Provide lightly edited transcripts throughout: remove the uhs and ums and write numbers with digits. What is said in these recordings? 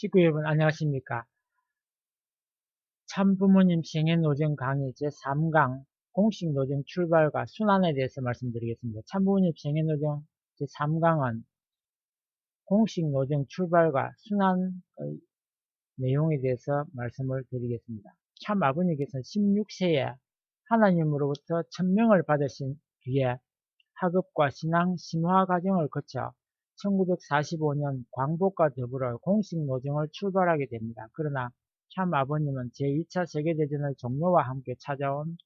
식구 여러분 안녕하십니까? 참부모님 생애노정 강의 제3강 공식 노정 출발과 순환에 대해서 말씀드리겠습니다. 참부모님 생애노정 제3강은 공식 노정 출발과 순환의 내용에 대해서 말씀을 드리겠습니다. 참아버님께서는 16세에 하나님으로부터 천명을 받으신 뒤에 학업과 신앙 심화 과정을 거쳐 1945년 광복과 더불어 공식 노정을 출발하게 됩니다. 그러나 참 아버님은 제2차 세계대전의 종료와 함께 찾아온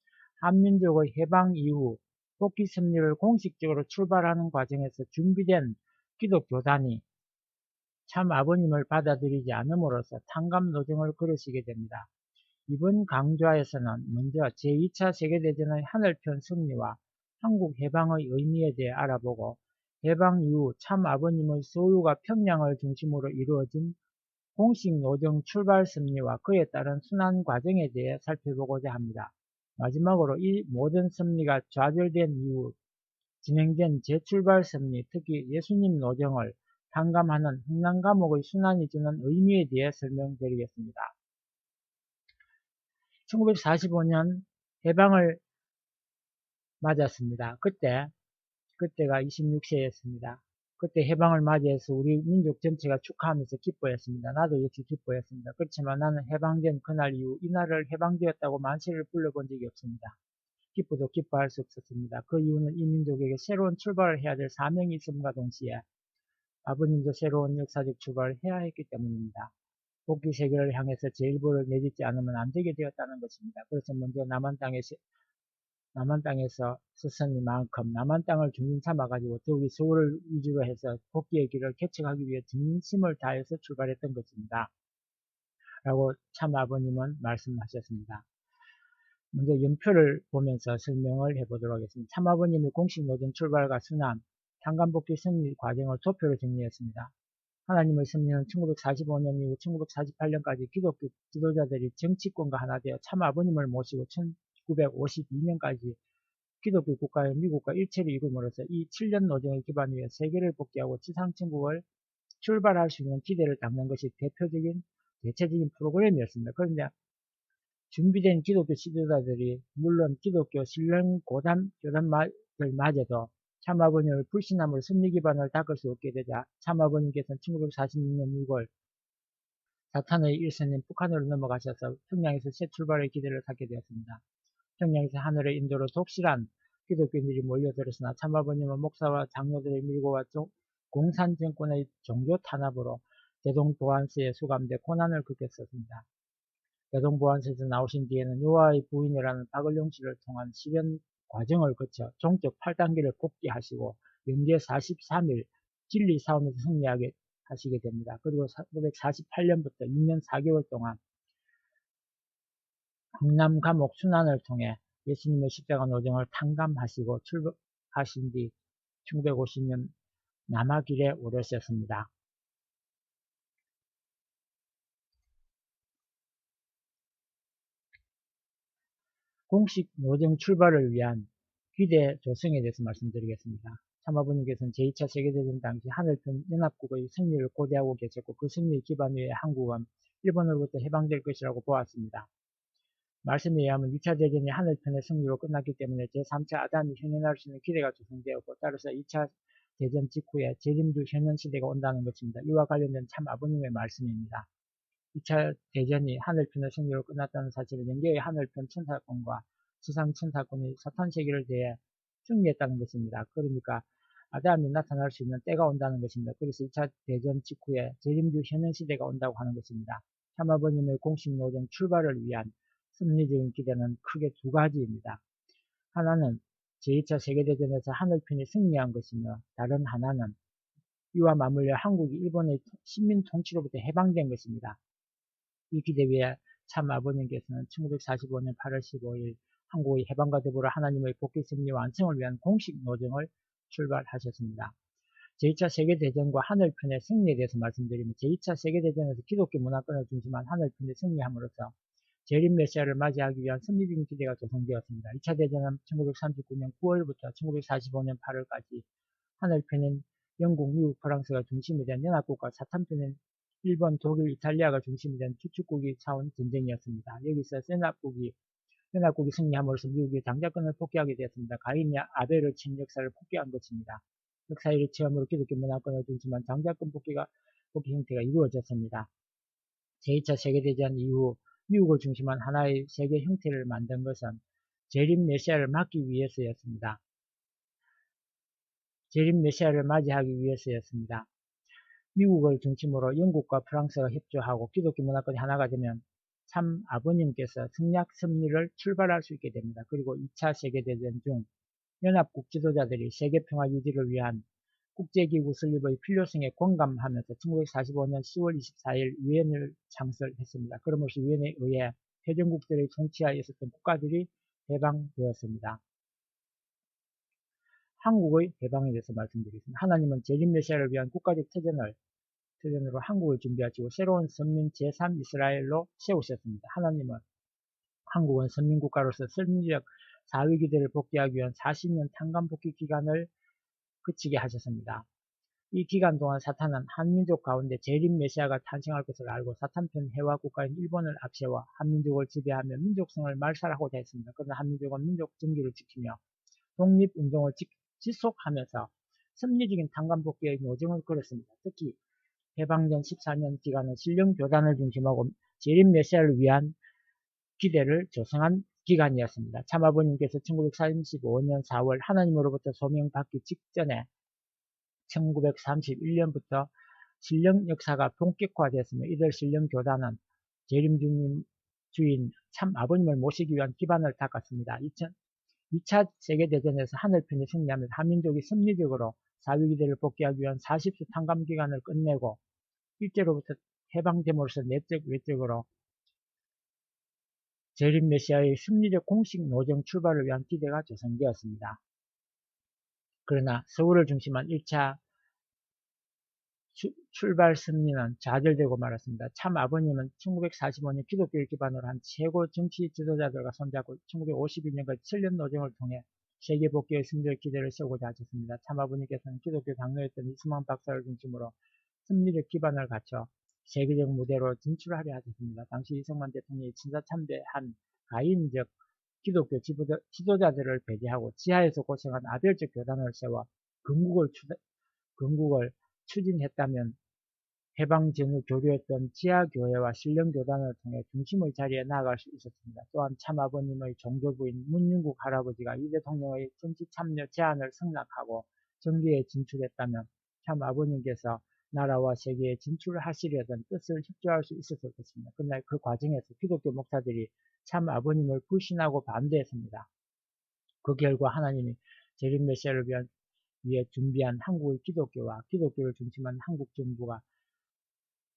한민족의 해방 이후 복귀 섭리를 공식적으로 출발하는 과정에서 준비된 기독교단이 참 아버님을 받아들이지 않음으로써 탄감 노정을 걸으시게 됩니다. 이번 강좌에서는 먼저 제2차 세계대전의 하늘편 승리와 한국 해방의 의미에 대해 알아보고 해방 이후 참 아버님의 서울과 평양을 중심으로 이루어진 공식 노정 출발 섭리와 그에 따른 순환 과정에 대해 살펴보고자 합니다. 마지막으로 이 모든 섭리가 좌절된 이후 진행된 재출발 섭리, 특히 예수님 노정을 탕감하는 흥남 감옥의 순환이 주는 의미에 대해 설명드리겠습니다. 1945년 해방을 맞았습니다. 그때가 26세였습니다. 그때 해방을 맞이해서 우리 민족 전체가 축하하면서 기뻐했습니다. 나도 역시 기뻐했습니다. 그렇지만 나는 해방된 그날 이후 이날을 해방되었다고 만세를 불러본 적이 없습니다. 기뻐도 기뻐할 수 없었습니다. 그 이유는 이 민족에게 새로운 출발을 해야 될 사명이 있음과 동시에 아버님도 새로운 역사적 출발을 해야 했기 때문입니다. 복귀 세계를 향해서 제 일부를 내딛지 않으면 안 되게 되었다는 것입니다. 그래서 먼저 남한 땅에서 스승님만큼 남한 땅을 중심 삼아가지고 더욱이 서울을 위주로 해서 복귀의 길을 개척하기 위해 진심을 다해서 출발했던 것입니다. 라고 참 아버님은 말씀하셨습니다. 먼저 연표를 보면서 설명을 해보도록 하겠습니다. 참 아버님의 공식 노정 출발과 순환, 탄감복귀 승리 과정을 도표로 정리했습니다. 하나님의 섭리는 1945년 이후 1948년까지 기독교 지도자들이 정치권과 하나 되어 참 아버님을 모시고 1952년까지 기독교 국가의 미국과 일체를 이룸으로써 이 7년 노정의 기반 위에 세계를 복귀하고 지상천국을 출발할 수 있는 기대를 담는 것이 대체적인 프로그램이었습니다. 그런데 준비된 기독교 지도자들이 물론 기독교 신령 교단들마저도 참아버님을 불신함으로 승리 기반을 닦을 수 없게 되자 참아버님께서는 1946년 6월 사탄의 일선인 북한으로 넘어가셔서 평양에서 새 출발의 기대를 갖게 되었습니다. 평양에서 하늘의 인도로 독실한 기독교인들이 몰려들었으나 참아버님은 목사와 장로들의 밀고와 공산정권의 종교 탄압으로 대동보안소에 수감돼 고난을 겪었습니다. 대동보안소에서 나오신 뒤에는 요하의 부인이라는 박을용 씨를 통한 실현 과정을 거쳐 종적 8단계를 복귀하시고 연계 43일 진리 싸움에서 승리하게 하시게 됩니다. 그리고 1948년부터 2년 4개월 동안 흥남 감옥 순환을 통해 예수님의 십자가 노정을 탕감하시고 출발하신 뒤 1950년 남하길에 오르셨습니다. 공식 노정 출발을 위한 기대 조성에 대해서 말씀드리겠습니다. 참아버님께서는 제2차 세계대전 당시 하늘편 연합국의 승리를 고대하고 계셨고 그 승리의 기반 위에 한국은 일본으로부터 해방될 것이라고 보았습니다. 말씀에 의하면 2차 대전이 하늘편의 승리로 끝났기 때문에 제3차 아담이 현현할 수 있는 기대가 조성되었고 따라서 2차 대전 직후에 재림주 현현 시대가 온다는 것입니다. 이와 관련된 참 아버님의 말씀입니다. 2차 대전이 하늘편의 승리로 끝났다는 사실은 영계의 하늘편 천사권과 지상 천사권이 사탄 세계를 대해 승리했다는 것입니다. 그러니까 아담이 나타날 수 있는 때가 온다는 것입니다. 그래서 2차 대전 직후에 재림주 현현 시대가 온다고 하는 것입니다. 참 아버님의 공식 노정 출발을 위한 승리적인 기대는 크게 두 가지입니다. 하나는 제2차 세계대전에서 하늘편이 승리한 것이며 다른 하나는 이와 맞물려 한국이 일본의 식민 통치로부터 해방된 것입니다. 이 기대 위에 참 아버님께서는 1945년 8월 15일 한국의 해방과 더불어 하나님의 복귀 승리 완성을 위한 공식 노정을 출발하셨습니다. 제2차 세계대전과 하늘편의 승리에 대해서 말씀드리면 제2차 세계대전에서 기독교 문화권을 중심한 하늘편의 승리함으로써 재림 메시아를 맞이하기 위한 승리적인 기대가 조성되었습니다. 2차 대전은 1939년 9월부터 1945년 8월까지 하늘편인 영국, 미국, 프랑스가 중심이 된 연합국과 사탄편인 일본, 독일, 이탈리아가 중심이 된 주축국이 차원 전쟁이었습니다. 여기서 연합국이 승리함으로써 미국이 장자권을 복귀하게 되었습니다. 가인이 아베를 친 역사를 복귀한 것입니다. 역사의 체험으로 기독교 문화권을 중심한 장자권 복귀 형태가 이루어졌습니다. 제2차 세계대전 이후 미국을 중심한 하나의 세계 형태를 만든 것은 재림 메시아를 막기 위해서였습니다. 재림 메시아를 맞이하기 위해서였습니다. 미국을 중심으로 영국과 프랑스가 협조하고 기독교 문화권이 하나가 되면 참 아버님께서 승리학 섭리를 출발할 수 있게 됩니다. 그리고 2차 세계대전 중 연합국 지도자들이 세계평화 유지를 위한 국제기구 설립의 필요성에 공감하면서 1945년 10월 24일 유엔을 창설했습니다. 그러면서 유엔에 의해 회전국들의 통치하에 있었던 국가들이 해방되었습니다. 한국의 해방에 대해서 말씀드리겠습니다. 하나님은 재림 메시아를 위한 국가적 터전으로 한국을 준비하시고 새로운 선민 제3이스라엘로 세우셨습니다. 하나님은 한국은 선민국가로서 선민적 사회기대를 복귀하기 위한 40년 탄광복귀 기간을 그치게 하셨습니다. 이 기간 동안 사탄은 한민족 가운데 재림 메시아가 탄생할 것을 알고 사탄편 해와 국가인 일본을 앞세워 한민족을 지배하며 민족성을 말살하고자 했습니다. 그러나 한민족은 민족 정기를 지키며 독립운동을 지속하면서 섭리적인 탄광복귀의 노정을 걸었습니다. 특히 해방전 14년 기간은 신령교단을 중심하고 재림 메시아를 위한 기대를 조성한 기간이었습니다. 참아버님께서 1935년 4월 하나님으로부터 소명받기 직전에 1931년부터 신령 역사가 본격화되었으며 이들 신령교단은 재림주인 참 아버님을 모시기 위한 기반을 닦았습니다. 2차 세계대전에서 하늘편이 승리하면서 한민족이 섭리적으로 사회기대를 복귀하기 위한 40수 탕감기간을 끝내고 일제로부터 해방됨으로써 내적 외적으로 재림 메시아의 승리적 공식 노정 출발을 위한 기대가 조성되었습니다. 그러나 서울을 중심한 1차 출발 승리는 좌절되고 말았습니다. 참 아버님은 1945년 기독교를 기반으로 한 최고 정치 지도자들과 손잡고 1952년까지 7년 노정을 통해 세계 복귀의 승리적 기대를 세우고자 하셨습니다. 참 아버님께서는 기독교 당뇨였던 이수만 박사를 중심으로 승리적 기반을 갖춰 세계적 무대로 진출하려 하셨습니다. 당시 이승만 대통령이 친사 참배한 가인적 기독교 지도자들을 배제하고 지하에서 고생한 아벨적 교단을 세워 건국을 추진했다면 해방 전후 교류했던 지하교회와 신령교단을 통해 중심의 자리에 나아갈 수 있었습니다. 또한 참아버님의 종교부인 문윤국 할아버지가 이 대통령의 정치 참여 제안을 승낙하고 정계에 진출했다면 참아버님께서 나라와 세계에 진출하시려던 뜻을 협조할 수 있었을 것입니다. 그러나 그 과정에서 기독교 목사들이 참아버님을 불신하고 반대했습니다. 그 결과 하나님이 재림 메시아를 위해 준비한 한국의 기독교와 기독교를 중심한 한국 정부가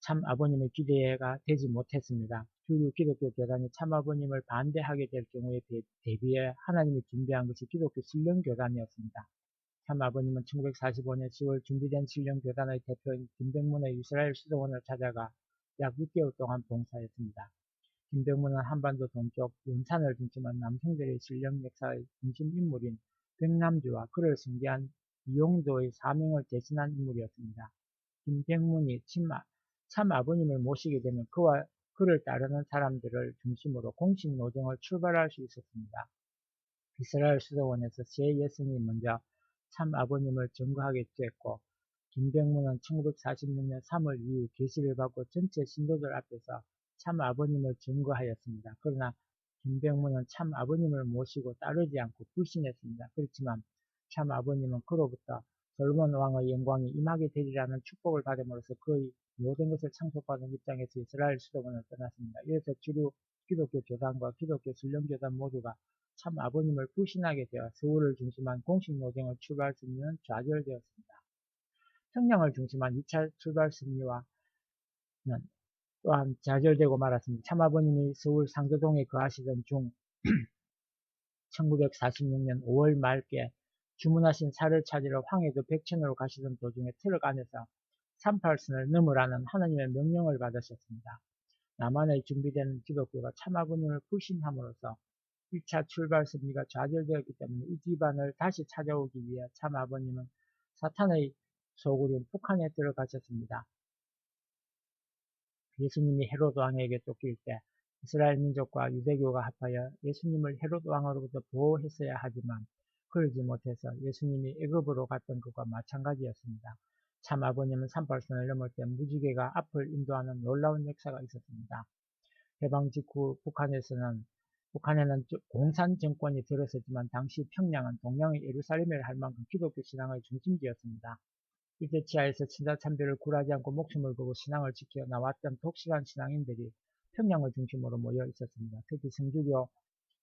참 아버님의 기대가 되지 못했습니다. 주류 기독교 교단이 참 아버님을 반대하게 될 경우에 대비해 하나님이 준비한 것이 기독교 신령교단이었습니다. 참 아버님은 1945년 10월 준비된 신령교단의 대표인 김병문의 이스라엘 수도원을 찾아가 약 6개월 동안 봉사했습니다. 김병문은 한반도 동쪽 원산을 중심한 남성들의 신령 역사의 중심 인물인 백남주와 그를 승계한 이용도의 사명을 대신한 인물이었습니다. 김병문이 참 아버님을 모시게 되면 그와 그를 따르는 사람들을 중심으로 공식 노정을 출발할 수 있었습니다. 이스라엘 수도원에서 세 여성이 먼저 참 아버님을 증거하게 되었고 김병문은 1946년 3월 2일 계시를 받고 전체 신도들 앞에서 참 아버님을 증거하였습니다. 그러나 김병문은 참 아버님을 모시고 따르지 않고 불신했습니다. 그렇지만 참 아버님은 그로부터 솔몬 왕의 영광이 임하게 되리라는 축복을 받음으로써 그의 모든 것을 창속받은 입장에서 이스라엘 수도원을 떠났습니다. 이래서 주류 기독교 교단과 기독교 신령교단 모두가 참 아버님을 불신하게 되어 서울을 중심한 공식 노정을 출발 승리는 좌절되었습니다. 평양을 중심한 2차 출발 승리와는 또한 좌절되고 말았습니다. 참 아버님이 서울 상도동에 거하시던 중 1946년 5월 말께 주문하신 차를 찾으러 황해도 백천으로 가시던 도중에 트럭 안에서 38선을 넘으라는 하나님의 명령을 받으셨습니다. 남한에 준비된 기독교가 참 아버님을 불신함으로써 1차 출발 승리가 좌절되었기 때문에 이 기반을 다시 찾아오기 위해 참 아버님은 사탄의 소굴인 북한에 들어가셨습니다. 예수님이 헤롯 왕에게 쫓길 때 이스라엘 민족과 유대교가 합하여 예수님을 헤롯 왕으로부터 보호했어야 하지만 그러지 못해서 예수님이 애굽으로 갔던 것과 마찬가지였습니다. 참 아버님은 38선을 넘을 때 무지개가 앞을 인도하는 놀라운 역사가 있었습니다. 해방 직후 북한에는 공산 정권이 들었었지만 당시 평양은 동양의 예루살렘이라 할 만큼 기독교 신앙의 중심지였습니다. 이때 치하에서 친자참배를 굴하지 않고 목숨을 걸고 신앙을 지켜 나왔던 독실한 신앙인들이 평양을 중심으로 모여 있었습니다. 특히 성주교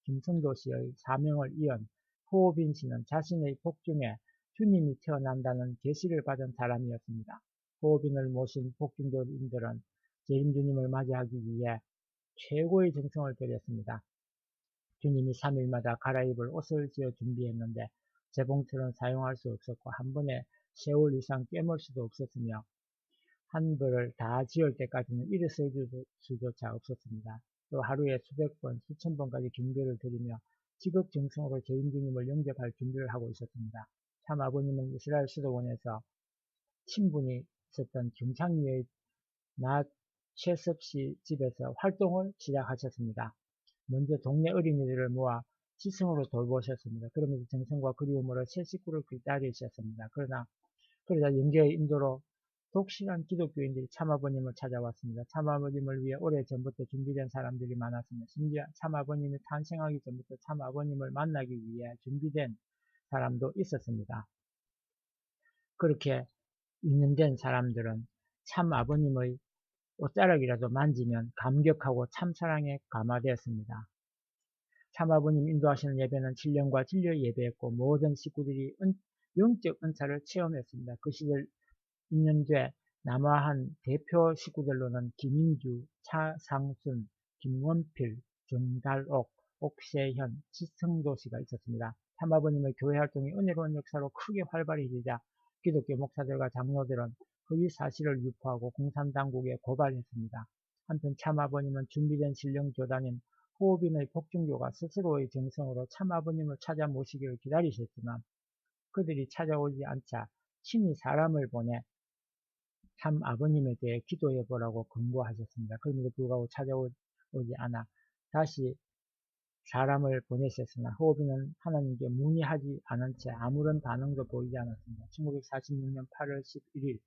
김성도 씨의 사명을 이은 호빈 씨는 자신의 복중에 주님이 태어난다는 계시를 받은 사람이었습니다. 호빈을 모신 복중교인들은 재림주님을 맞이하기 위해 최고의 정성을 들였습니다. 주님이 3일마다 갈아입을 옷을 지어 준비했는데 재봉틀은 사용할 수 없었고 한 번에 세월 이상 꿰물 수도 없었으며 한 벌을 다 지을 때까지는 일어설 수조차 없었습니다. 또 하루에 수백 번, 수천 번까지 경배를 드리며 지극정성으로 재림주님을 영접할 준비를 하고 있었습니다. 참 아버님은 이스라엘 수도원에서 친분이 있었던 김창리의 최섭씨 집에서 활동을 시작하셨습니다. 먼저 동네 어린이들을 모아 지성으로 돌보셨습니다. 그러면서 정성과 그리움으로 새 식구를 기다리셨습니다. 그러다 영계의 인도로 독실한 기독교인들이 참아버님을 찾아왔습니다. 참아버님을 위해 오래전부터 준비된 사람들이 많았습니다. 심지어 참아버님이 탄생하기 전부터 참아버님을 만나기 위해 준비된 사람도 있었습니다. 그렇게 있는된 사람들은 참아버님의 옷자락이라도 만지면 감격하고 참사랑에 감화되었습니다. 참아버님 인도하시는 예배는 신령과 진리의 예배였고 모든 식구들이 영적 은사를 체험했습니다. 그 시절 인연돼 남아한 대표 식구들로는 김인주, 차상순, 김원필, 정달옥, 옥세현, 지성도 씨가 있었습니다. 참아버님의 교회 활동이 은혜로운 역사로 크게 활발해지자 기독교 목사들과 장로들은 그 사실을 유포하고 공산당국에 고발했습니다. 한편 참아버님은 준비된 신령교단인 호빈의 복중교가 스스로의 정성으로 참아버님을 찾아 모시기를 기다리셨지만 그들이 찾아오지 않자 신이 사람을 보내 참 아버님에 대해 기도해 보라고 권고하셨습니다. 그럼에도 불구하고 찾아오지 않아 다시 사람을 보내셨으나 호빈은 하나님께 문의하지 않은 채 아무런 반응도 보이지 않았습니다. 1946년 8월 11일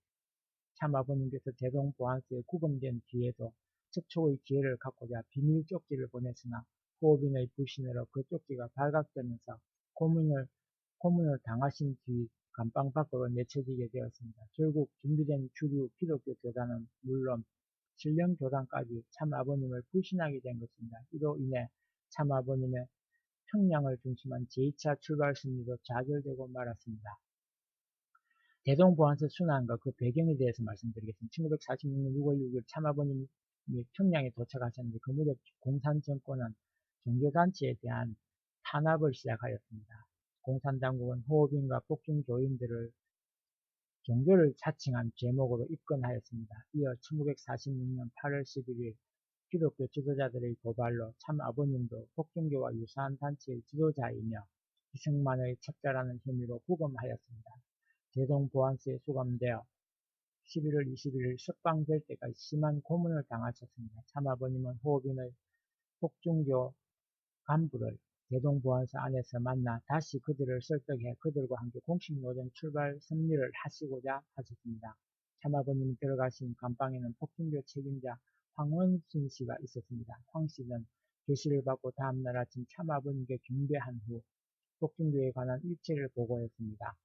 참 아버님께서 대동보안소에 구금된 뒤에도 접촉의 기회를 갖고자 비밀 쪽지를 보냈으나 호빈의 불신으로 그 쪽지가 발각되면서 고문을 당하신 뒤 감방 밖으로 내쳐지게 되었습니다. 결국 준비된 주류 기독교 교단은 물론 신령 교단까지 참 아버님을 불신하게 된 것입니다. 이로 인해 참 아버님의 평양을 중심한 제2차 출발 승리도 좌절되고 말았습니다. 대동보안소 순환과 그 배경에 대해서 말씀드리겠습니다. 1946년 6월 6일 참 아버님이 평양에 도착하셨는데 그 무렵 공산 정권은 종교단체에 대한 탄압을 시작하였습니다. 공산당국은 호빈과 복중교인들을 종교를 자칭한 제목으로 입건하였습니다. 이어 1946년 8월 11일 기독교 지도자들의 고발로 참 아버님도 복중교와 유사한 단체의 지도자이며 이승만의 첩자라는 혐의로 구금하였습니다. 대동보안소에 수감되어 11월 21일 석방될 때까지 심한 고문을 당하셨습니다. 참 아버님은 호빈의 복중교 간부를 대동보안소 안에서 만나 다시 그들을 설득해 그들과 함께 공식 노동 출발 승리를 하시고자 하셨습니다. 참아버님이 들어가신 감방에는 복중교 책임자 황원순 씨가 있었습니다. 황 씨는 계시를 받고 다음날 아침 참아버님께 경배한 후 복중교에 관한 일체를 보고했습니다.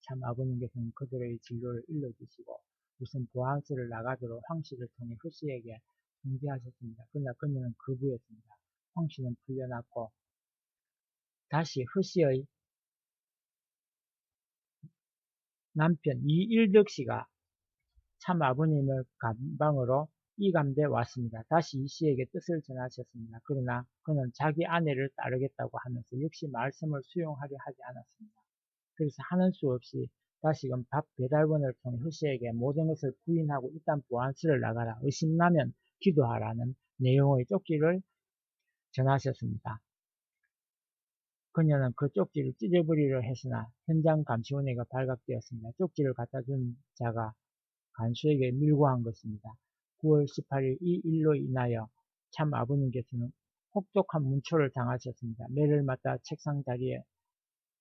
참아버님께서는 그들의 진로를 일러주시고 우선 보안소를 나가도록 황 씨를 통해 허 씨에게 통지하셨습니다. 그러나 그녀는 거부했습니다. 황 씨는 풀려났고 다시 허 씨의 남편 이일덕 씨가 참 아버님을 감방으로 이감돼 왔습니다. 다시 이 씨에게 뜻을 전하셨습니다. 그러나 그는 자기 아내를 따르겠다고 하면서 역시 말씀을 수용하려 하지 않았습니다. 그래서 하는 수 없이 다시금 밥 배달원을 통해 허 씨에게 모든 것을 부인하고 일단 보안소를 나가라. 의심나면 기도하라는 내용의 쪽지를 전하셨습니다. 그녀는 그 쪽지를 찢어버리려 했으나 현장 감시원회가 발각되었습니다. 쪽지를 갖다 준 자가 간수에게 밀고한 것입니다. 9월 18일 이 일로 인하여 참 아버님께서는 혹독한 문초를 당하셨습니다. 매를 맞다 책상 다리에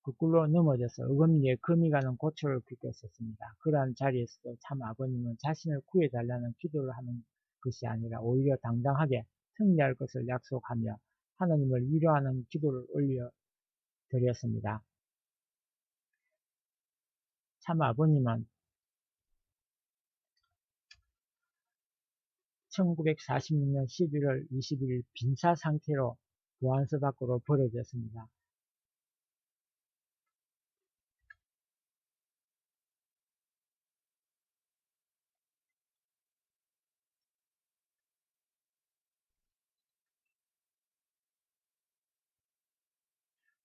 거꾸로 넘어져서 어금니에 금이 가는 고초를 겪었었습니다. 그러한 자리에서도 참 아버님은 자신을 구해달라는 기도를 하는 것이 아니라 오히려 당당하게 승리할 것을 약속하며 하나님을 위로하는 기도를 올려드렸습니다. 참 아버님은 1946년 11월 21일 빈사 상태로 보안소 밖으로 버려졌습니다.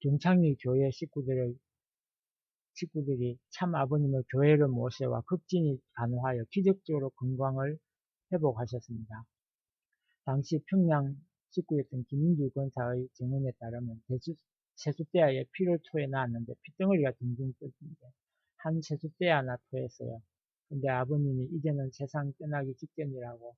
경창리 교회 식구들이 참 아버님을 교회로 모셔와 극진히 간호하여 기적적으로 건강을 회복하셨습니다. 당시 평양 식구였던 김인주 권사의 증언에 따르면 세숫대야에 피를 토해 나왔는데 핏덩어리가 둥둥 떠있는데 한 세숫대야 하나 토했어요. 근데 아버님이 이제는 세상 떠나기 직전이라고,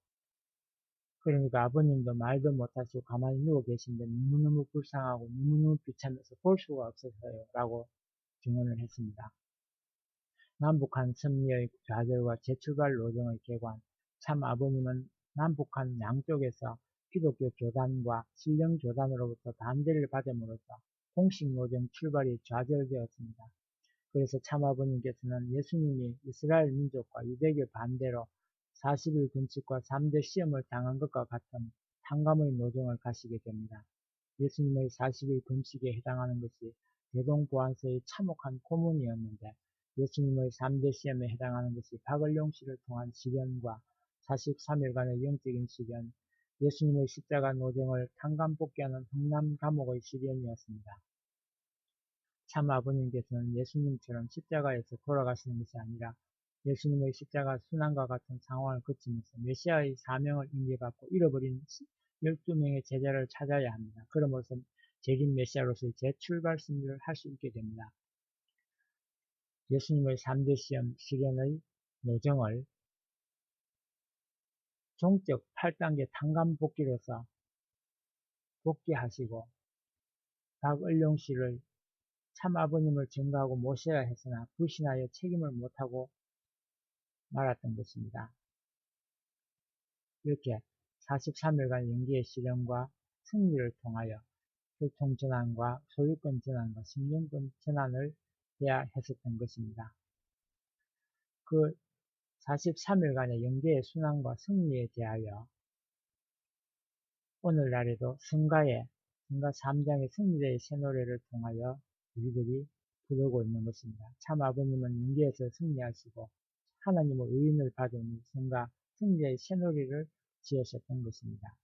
그러니까 아버님도 말도 못하시고 가만히 누워 계신데 너무너무 불쌍하고 너무너무 비참해서 볼 수가 없어서요 라고 증언을 했습니다. 남북한 승리의 좌절과 재출발 노정의 개관, 참 아버님은 남북한 양쪽에서 기독교 교단과 신령 교단으로부터 반대를 받음으로써 공식 노정 출발이 좌절되었습니다. 그래서 참 아버님께서는 예수님이 이스라엘 민족과 유대교 반대로 40일 금식과 3대 시험을 당한 것과 같은 탕감의 노정을 가시게 됩니다. 예수님의 40일 금식에 해당하는 것이 대동보안소의 참혹한 고문이었는데 예수님의 3대 시험에 해당하는 것이 박을용 씨를 통한 시련과 43일간의 영적인 시련, 예수님의 십자가 노정을 탕감복귀하는 흥남 감옥의 시련이었습니다. 참 아버님께서는 예수님처럼 십자가에서 돌아가시는 것이 아니라 예수님의 십자가 순환과 같은 상황을 거치면서 메시아의 사명을 인계받고 잃어버린 12명의 제자를 찾아야 합니다. 그러면서 재림 메시아로서의 재출발 승리를 할 수 있게 됩니다. 예수님의 3대 시험 시련의 노정을 종적 8단계 탕감 복귀로서 복귀하시고 박을용 씨를 참 아버님을 증거하고 모셔야 했으나 불신하여 책임을 못하고 말았던 것입니다. 이렇게 43일간 연기의 시련과 승리를 통하여 혈통 전환과 소유권 전환과 심령권 전환을 해야 했었던 것입니다. 그 43일간의 연계의 순환과 승리에 대하여 오늘날에도 성가 3장의 승리의 새노래를 통하여 우리들이 부르고 있는 것입니다. 참 아버님은 연계에서 승리하시고 하나님의 의인을 받은 성가 승리의 새노래를 지으셨던 것입니다.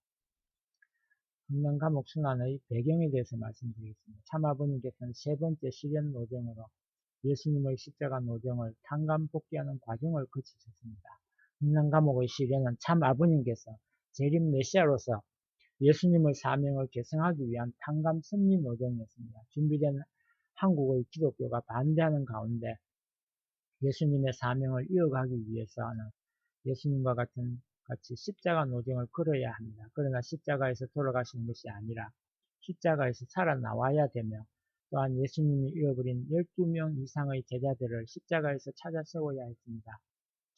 흥명감옥 순환의 배경에 대해서 말씀드리겠습니다. 참 아버님께서는 세 번째 시련 노정으로 예수님의 십자가 노정을 탕감 복귀하는 과정을 거치셨습니다. 흥명감옥의 시련은 참 아버님께서 재림 메시아로서 예수님의 사명을 계승하기 위한 탕감 승리 노정이었습니다. 준비된 한국의 기독교가 반대하는 가운데 예수님의 사명을 이어가기 위해서는 예수님과 같이 십자가 노정을 걸어야 합니다. 그러나 십자가에서 돌아가시는 것이 아니라 십자가에서 살아나와야 되며 또한 예수님이 잃어버린 12명 이상의 제자들을 십자가에서 찾아 세워야 했습니다.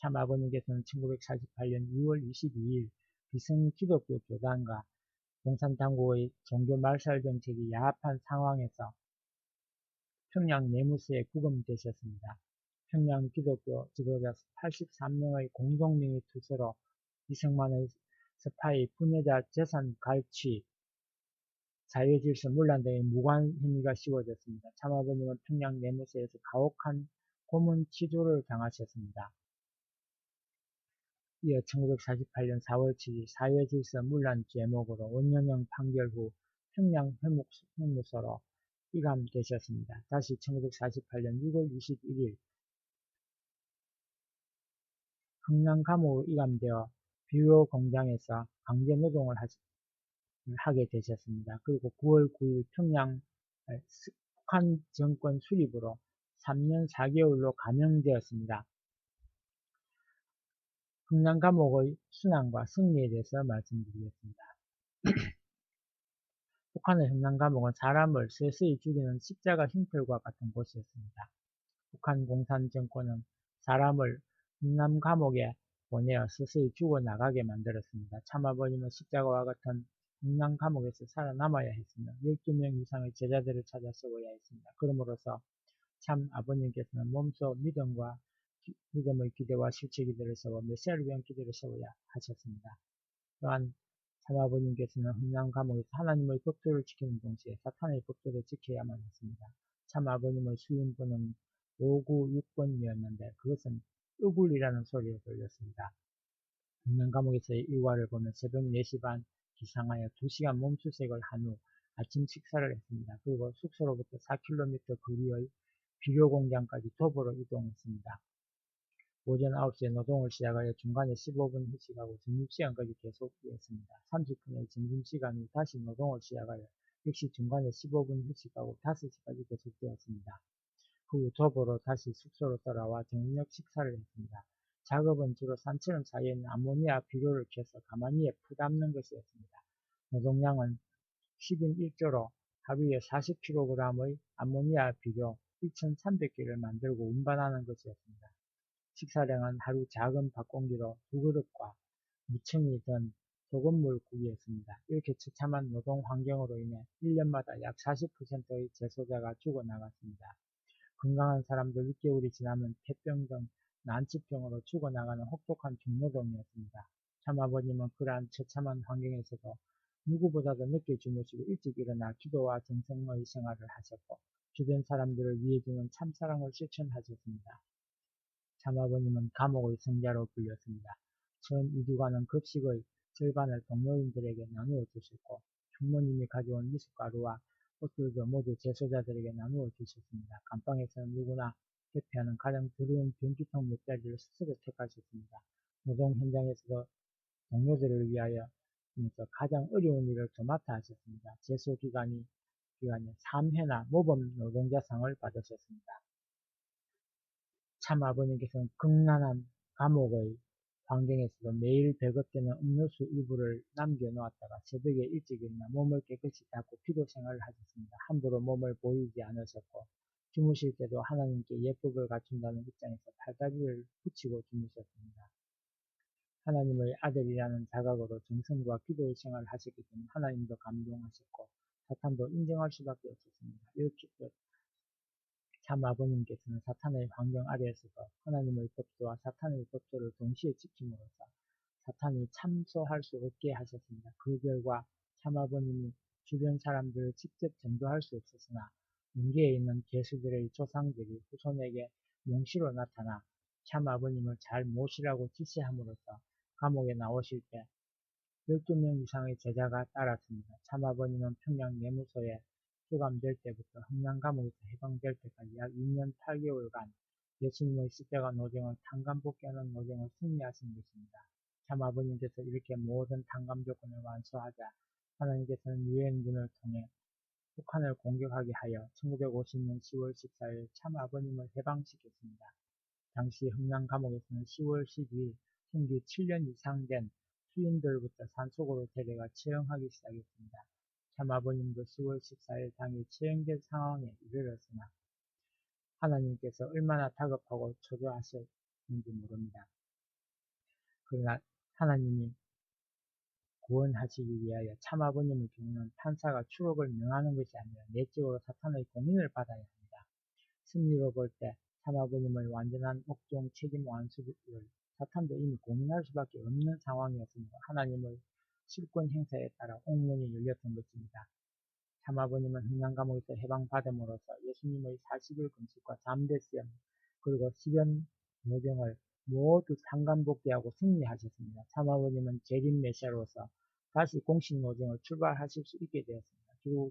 참 아버님께서는 1948년 2월 22일 비성 기독교 교단과 공산당국의 종교 말살 정책이 야합한 상황에서 평양 내무서에 구금되셨습니다. 평양 기독교 지도자 83명의 공동명의 투서로 이승만의 스파이, 분여자 재산 갈취, 자유질서 문란 등의 무관 혐의가 씌워졌습니다. 참아버님은 평양 내무서에서 가혹한 고문 치조를 당하셨습니다. 이어 1948년 4월 7일 사회질서 문란 제목으로 5년형 판결 후 평양 회무소로 이감되셨습니다. 다시 1948년 6월 21일 흥남 감옥으로 이감되어 비료 공장에서 강제 노동을 하게 되셨습니다. 그리고 9월 9일 평양 북한 정권 수립으로 3년 4개월로 감형되었습니다. 흥남 감옥의 순환과 승리에 대해서 말씀드리겠습니다. 북한의 흥남 감옥은 사람을 서서히 죽이는 십자가 흉터과 같은 곳이었습니다. 북한 공산 정권은 사람을 흥남 감옥에 보내어 서서히 죽어나가게 만들었습니다. 참아버님은 십자가와 같은 흥남 감옥에서 살아남아야 했으며 12명 이상의 제자들을 찾아 세워야 했습니다. 그러므로서 참 아버님께서는 몸소 믿음의 기대와 실체 기대를 세워 메시아를 위한 기대를 세워야 하셨습니다. 또한 참아버님께서는 흥남 감옥에서 하나님의 법도를 지키는 동시에 사탄의 법도를 지켜야만 했습니다. 참아버님의 수인분은 596번이었는데 그것은 으굴이라는 소리를 들렸습니다. 흥남 감옥에서의 일과를 보면 새벽 4시 반 기상하여 2시간 몸수색을 한 후 아침 식사를 했습니다. 그리고 숙소로부터 4km 거리의 비료공장까지 도보로 이동했습니다. 오전 9시에 노동을 시작하여 중간에 15분 휴식하고 점심시간까지 계속되었습니다. 30분의 점심시간 후 다시 노동을 시작하여 역시 중간에 15분 휴식하고 5시까지 계속되었습니다. 그 후 도보로 다시 숙소로 돌아와 저녁 식사를 했습니다. 작업은 주로 산처럼 쌓여있는 암모니아 비료를 켜서 가마니에 풀담는 것이었습니다. 노동량은 10인 1조로 하루에 40kg의 암모니아 비료 1,300개를 만들고 운반하는 것이었습니다. 식사량은 하루 작은 밥공기로 2그릇과 무청이 든 소금물국이었습니다. 이렇게 처참한 노동 환경으로 인해 1년마다 약 40%의 재소자가 죽어나갔습니다. 건강한 사람도 6개월이 지나면 폐병 등 난치병으로 죽어나가는 혹독한 중노동이었습니다. 참아버님은 그러한 처참한 환경에서도 누구보다도 늦게 주무시고 일찍 일어나 기도와 정성의 생활을 하셨고 주변 사람들을 위해주는 참사랑을 실천하셨습니다. 참아버님은 감옥의 성자로 불렸습니다. 처음 이주가는 급식의 절반을 동료인들에게 나누어 주셨고 총무님이 가져온 미숫가루와 옷들도 모두 재소자들에게 나누어 주셨습니다. 감방에서는 누구나 대피하는 가장 더러운 변기통 옆자리를 스스로 택하셨습니다. 노동 현장에서도 동료들을 위하여 가장 어려운 일을 도맡아 하셨습니다. 재소 기간에 3회나 모범 노동자상을 받으셨습니다. 참 아버님께서는 극난한 감옥의 환경에서도 매일 배급되는 음료수 일부를 남겨놓았다가 새벽에 일찍 일어나 몸을 깨끗이 닦고 기도 생활을 하셨습니다. 함부로 몸을 보이지 않으셨고 주무실 때도 하나님께 예법을 갖춘다는 입장에서 팔다리를 붙이고 주무셨습니다. 하나님의 아들이라는 자각으로 정성과 기도의 생활을 하셨기 때문에 하나님도 감동하셨고 사탄도 인정할 수밖에 없었습니다. 이렇게 참 아버님께서는 사탄의 환경 아래에서도 하나님의 법도와 사탄의 법도를 동시에 지킴으로써 사탄이 참소할 수 없게 하셨습니다. 그 결과 참 아버님이 주변 사람들을 직접 전도할 수 없었으나 문계에 있는 계수들의 조상들이 후손에게 몽시로 나타나 참 아버님을 잘 모시라고 지시함으로써 감옥에 나오실 때 12명 이상의 제자가 따랐습니다. 참 아버님은 평양 내무소에 수감될 때부터 흥남 감옥에서 해방될 때까지 약 2년 8개월간 예수님의 십자가 노정을 탄감복귀하는 노정을 승리하신 것입니다. 참 아버님께서 이렇게 모든 탄감 조건을 완수하자 하나님께서는 유엔군을 통해 북한을 공격하게 하여 1950년 10월 14일 참 아버님을 해방시켰습니다. 당시 흥남 감옥에서는 10월 12일刑기 7년 이상 된 수인들부터 산속으로 데려가 처형하기 시작했습니다. 참 아버님도 10월 14일 당일 처형된 상황에 이르렀으나 하나님께서 얼마나 다급하고 초조하셨는지 모릅니다. 그러나 하나님이 구원하시기 위하여 참 아버님의 경우는 판사가 추록을 명하는 것이 아니라 내적으로 사탄의 공인을 받아야 합니다. 승리로 볼 때 참 아버님의 완전한 옥종 책임 완수를 사탄도 이미 고민할 수밖에 없는 상황이었으므로 하나님의 실권 행사에 따라 옥문이 열렸던 것입니다. 참 아버님은 흥남 감옥에서 해방받음으로써 예수님의 40일 금식과 잠대 수염 그리고 시변 노정을 모두 상감복귀하고 승리하셨습니다. 참 아버님은 재림 메시아로서 다시 공식 노정을 출발하실 수 있게 되었습니다. 그리고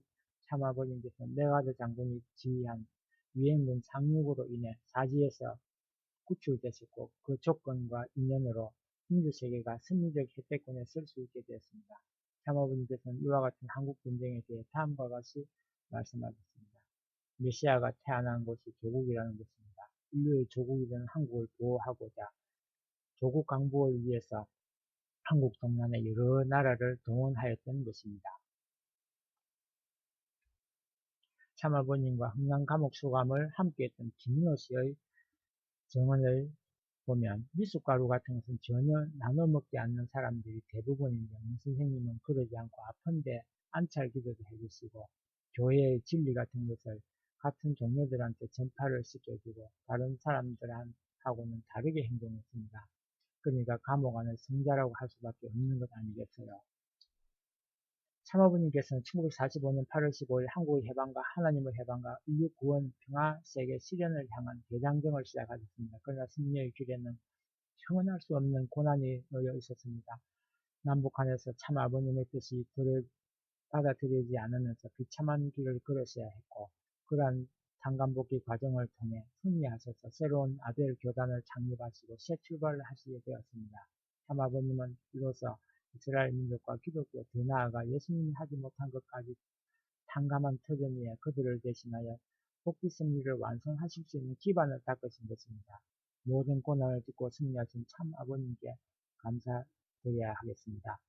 참 아버님께서는 메가드 장군이 지휘한 유엔군 상륙으로 인해 사지에서 구출되셨고 그 조건과 인연으로 민주세계가 승리적 혜택권에 설 수 있게 되었습니다. 참 아버님께서는 이와 같은 한국전쟁에 대해 다음과 같이 말씀하셨습니다. 메시아가 태어난 곳이 조국이라는 것입니다. 인류의 조국이 되는 한국을 보호하고자 조국 강복을 위해서 한국 동남의 여러 나라를 동원하였던 것입니다. 참아버님과 흥남 감옥 수감을 함께했던 김인호 씨의 정언을 보면 미숫가루 같은 것은 전혀 나눠 먹지 않는 사람들이 대부분인데 선생님은 그러지 않고 아픈데 안찰 기도도 해주시고 교회의 진리 같은 것을 같은 종료들한테 전파를 시켜주고 다른 사람들하고는 다르게 행동했습니다. 그러니까 감옥 안을 성자라고 할 수밖에 없는 것 아니겠어요. 참아버님께서는 1945년 8월 15일 한국의 해방과 하나님의 해방과 인류 구원, 평화, 세계 실현을 향한 대장정을 시작하셨습니다. 그러나 승리의 길에는 형언할 수 없는 고난이 놓여 있었습니다. 남북한에서 참아버님의 뜻이 받아들이지 않으면서 비참한 길을 걸으셔야 했고 그러한 단감복귀 과정을 통해 승리하셔서 새로운 아벨 교단을 창립하시고 새 출발을 하시게 되었습니다. 참아버님은 이로써 이스라엘 민족과 기독교 더 나아가 예수님이 하지 못한 것까지 탕감한 터전 위에 그들을 대신하여 복귀 승리를 완성하실 수 있는 기반을 닦으신 것입니다. 모든 고난을 딛고 승리하신 참 아버님께 감사드려야 하겠습니다.